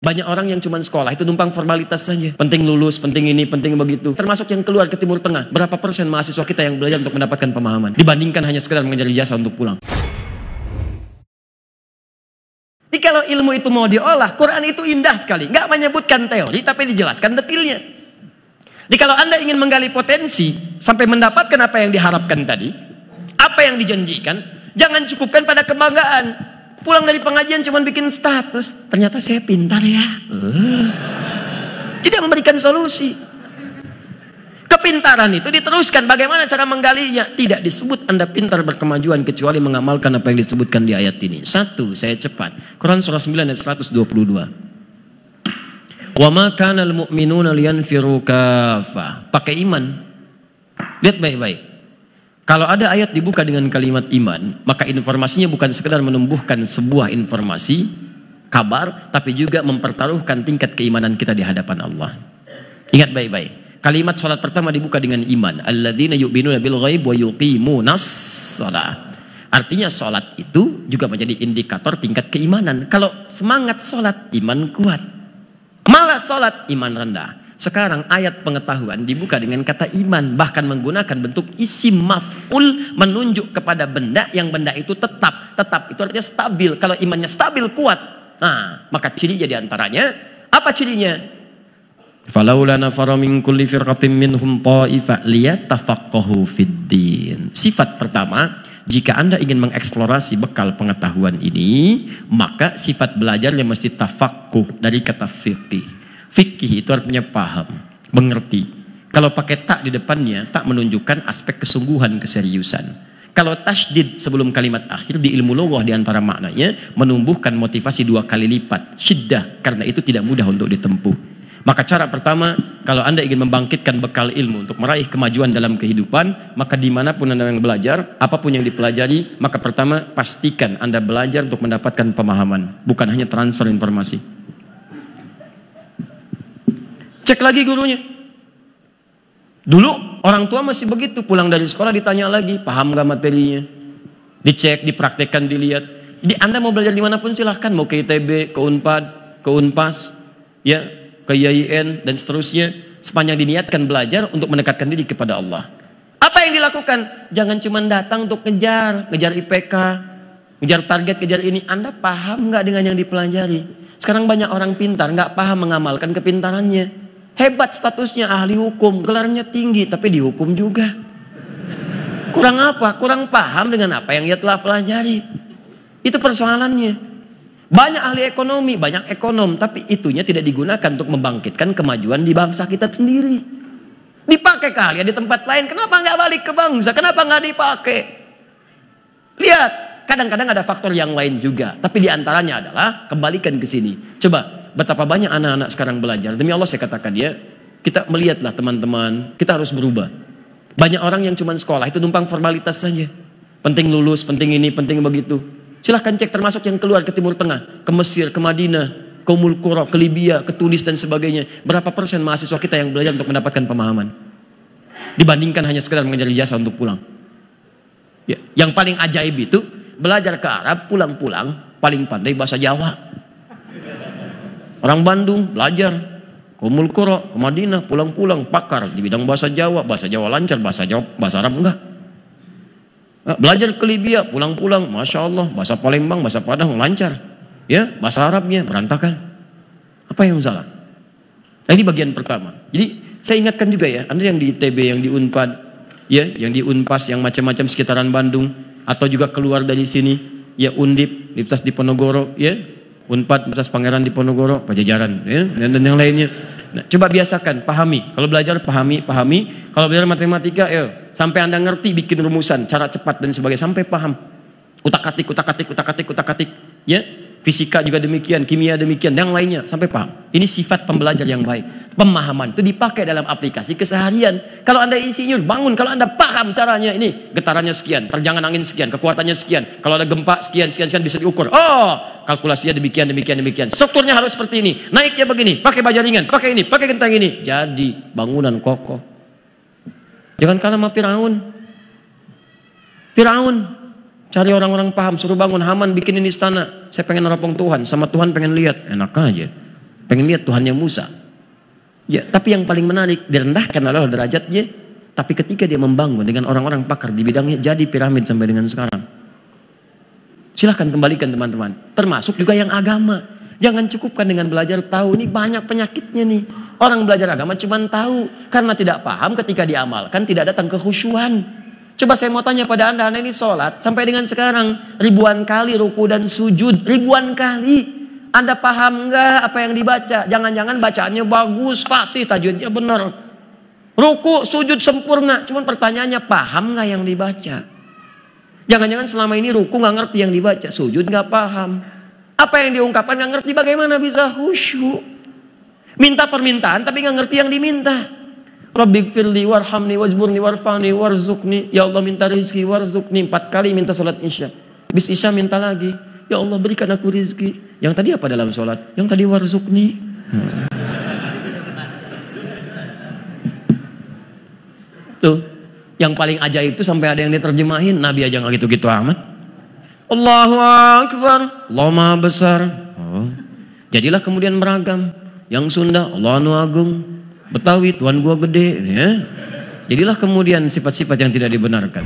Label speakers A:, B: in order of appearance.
A: Banyak orang yang cuma sekolah itu numpang formalitas saja. Penting lulus, penting ini, penting begitu. Termasuk yang keluar ke Timur Tengah. Berapa persen mahasiswa kita yang belajar untuk mendapatkan pemahaman dibandingkan hanya sekedar mengejar ijazah untuk pulang. Jadi kalau ilmu itu mau diolah, Quran itu indah sekali. Nggak menyebutkan teori, tapi dijelaskan detailnya. Jadi kalau Anda ingin menggali potensi sampai mendapatkan apa yang diharapkan tadi, apa yang dijanjikan, jangan cukupkan pada kebanggaan. Pulang dari pengajian cuma bikin status, ternyata saya pintar ya. Tidak memberikan solusi. Kepintaran itu diteruskan, bagaimana cara menggalinya? Tidak disebut Anda pintar berkemajuan kecuali mengamalkan apa yang disebutkan di ayat ini. Satu, saya cepat. Quran surah 9 ayat 122. Wa ma kana al-mu'minuna liyanfiru kaffah. Pakai iman. Lihat baik-baik. Kalau ada ayat dibuka dengan kalimat iman, maka informasinya bukan sekedar menumbuhkan sebuah informasi, kabar, tapi juga mempertaruhkan tingkat keimanan kita di hadapan Allah. Ingat baik-baik. Kalimat salat pertama dibuka dengan iman. Alladzina yu'minuna bil ghaib wa yuqimunas shalah. Artinya salat itu juga menjadi indikator tingkat keimanan. Kalau semangat salat, iman kuat. Malah salat, iman rendah. Sekarang ayat pengetahuan dibuka dengan kata iman, bahkan menggunakan bentuk isim maf'ul menunjuk kepada benda yang benda itu tetap itu artinya stabil. Kalau imannya stabil, kuat, nah maka cirinya diantaranya apa cirinya? Falaula nafara min kulli firqatin minhum ta'ifah liyatafaqahu fiddin. Sifat pertama, jika Anda ingin mengeksplorasi bekal pengetahuan ini, maka sifat belajarnya mesti tafaqquh dari kata fiqih. Fikih itu artinya paham, mengerti. Kalau pakai tak di depannya, tak menunjukkan aspek kesungguhan, keseriusan. Kalau tasydid sebelum kalimat akhir di ilmu lughah di antara maknanya menumbuhkan motivasi 2 kali lipat, syiddah, karena itu tidak mudah untuk ditempuh. Maka cara pertama, kalau Anda ingin membangkitkan bekal ilmu untuk meraih kemajuan dalam kehidupan, maka dimanapun Anda yang belajar, apapun yang dipelajari, maka pertama pastikan Anda belajar untuk mendapatkan pemahaman, bukan hanya transfer informasi. Cek lagi gurunya. Dulu orang tua masih begitu, pulang dari sekolah ditanya lagi, paham gak materinya? Dicek, dipraktekkan, dilihat. Jadi Anda mau belajar dimanapun silahkan, mau ke ITB, ke Unpad, ke Unpas, ya, ke IAIN dan seterusnya, sepanjang diniatkan belajar untuk mendekatkan diri kepada Allah. Apa yang dilakukan? Jangan cuma datang untuk ngejar IPK, ngejar target, ngejar ini. Anda paham nggak dengan yang dipelajari? Sekarang banyak orang pintar nggak paham mengamalkan kepintarannya. Hebat statusnya ahli hukum, gelarnya tinggi, tapi dihukum juga. Kurang apa? Kurang paham dengan apa yang ia telah pelajari. Itu persoalannya. Banyak ahli ekonomi, banyak ekonom, tapi itunya tidak digunakan untuk membangkitkan kemajuan di bangsa kita sendiri. Dipakai kalian di tempat lain, kenapa nggak balik ke bangsa? Kenapa nggak dipakai? Lihat, kadang-kadang ada faktor yang lain juga, tapi diantaranya adalah kembalikan ke sini. Coba. Betapa banyak anak-anak sekarang belajar. Demi Allah saya katakan ya, kita melihatlah teman-teman, kita harus berubah. Banyak orang yang cuma sekolah itu numpang formalitas saja. Penting lulus, penting ini, penting begitu. Silahkan cek termasuk yang keluar ke Timur Tengah, ke Mesir, ke Madinah, ke Ummul Qura, ke Libya, ke Tunis dan sebagainya. Berapa persen mahasiswa kita yang belajar untuk mendapatkan pemahaman dibandingkan hanya sekedar mengejar ijazah untuk pulang. Ya, yang paling ajaib itu belajar ke Arab, pulang-pulang paling pandai bahasa Jawa. Orang Bandung belajar ke Ummul Qura, ke Madinah, pulang-pulang pakar di bidang bahasa Jawa lancar, bahasa Arab enggak. Belajar ke Libya, pulang-pulang, masya Allah, bahasa Palembang, bahasa Padang lancar, ya bahasa Arabnya berantakan. Apa yang salah? Nah, ini bagian pertama. Jadi saya ingatkan juga ya, Anda yang di ITB, yang di Unpad, ya, yang di Unpas, yang macam-macam sekitaran Bandung, atau juga keluar dari sini, ya Undip, Universitas Diponegoro, ya. Unpad, Universitas Pangeran Diponegoro, Pajajaran, ya, dan yang lainnya. Nah, coba biasakan, pahami. Kalau belajar pahami. Kalau belajar matematika, ya, sampai Anda ngerti bikin rumusan, cara cepat dan sebagainya, sampai paham. Utak-atik, ya. Fisika juga demikian, kimia demikian, yang lainnya sampai paham. Ini sifat pembelajar yang baik. Pemahaman itu dipakai dalam aplikasi keseharian. Kalau Anda insinyur, bangun. Kalau Anda paham caranya, ini getarannya sekian, terjangan angin sekian, kekuatannya sekian. Kalau ada gempa sekian bisa diukur. Oh, kalkulasinya demikian. Strukturnya harus seperti ini. Naiknya begini, pakai baja ringan, pakai ini, pakai gentang ini. Jadi bangunan kokoh. Jangan kalah sama Firaun. Cari orang-orang paham, suruh bangun. Haman bikinin istana. Saya pengen neropong Tuhan, sama Tuhan pengen lihat. Enak aja. Pengen lihat Tuhannya Musa. Ya, tapi yang paling menarik, direndahkan adalah derajatnya. Tapi ketika dia membangun dengan orang-orang pakar di bidangnya, jadi piramid sampai dengan sekarang. Silahkan kembalikan teman-teman. Termasuk juga yang agama. Jangan cukupkan dengan belajar tahu. Ini banyak penyakitnya nih. Orang belajar agama cuma tahu. Karena tidak paham ketika diamalkan tidak datang kekhusyuan. Coba saya mau tanya pada anda ini sholat. Sampai dengan sekarang ribuan kali ruku dan sujud. Ribuan kali. Anda paham enggak apa yang dibaca? Jangan-jangan bacaannya bagus, fasih, tajwidnya benar. Ruku, sujud sempurna. Cuman pertanyaannya paham enggak yang dibaca? Jangan-jangan selama ini ruku enggak ngerti yang dibaca, sujud enggak paham. Apa yang diungkapkan enggak ngerti, bagaimana bisa khusyuk? Minta permintaan tapi enggak ngerti yang diminta. Rabbighfirli warhamni wajburni warfa'ni warzuqni. Ya Allah minta rezeki warzuqni. 4 kali minta salat Isya. Bis Isya minta lagi. Ya Allah berikan aku rezeki. Yang tadi apa dalam sholat? Yang tadi warzuqni. Tuh, yang paling ajaib itu sampai ada yang diterjemahin. Nabi aja nggak gitu-gitu amat. Allahu Akbar, Allah Maha Besar. Oh. Jadilah kemudian beragam. Yang Sunda, Allah Anu Agung. Betawi, Tuhan gua gede. Ya. Jadilah kemudian sifat-sifat yang tidak dibenarkan.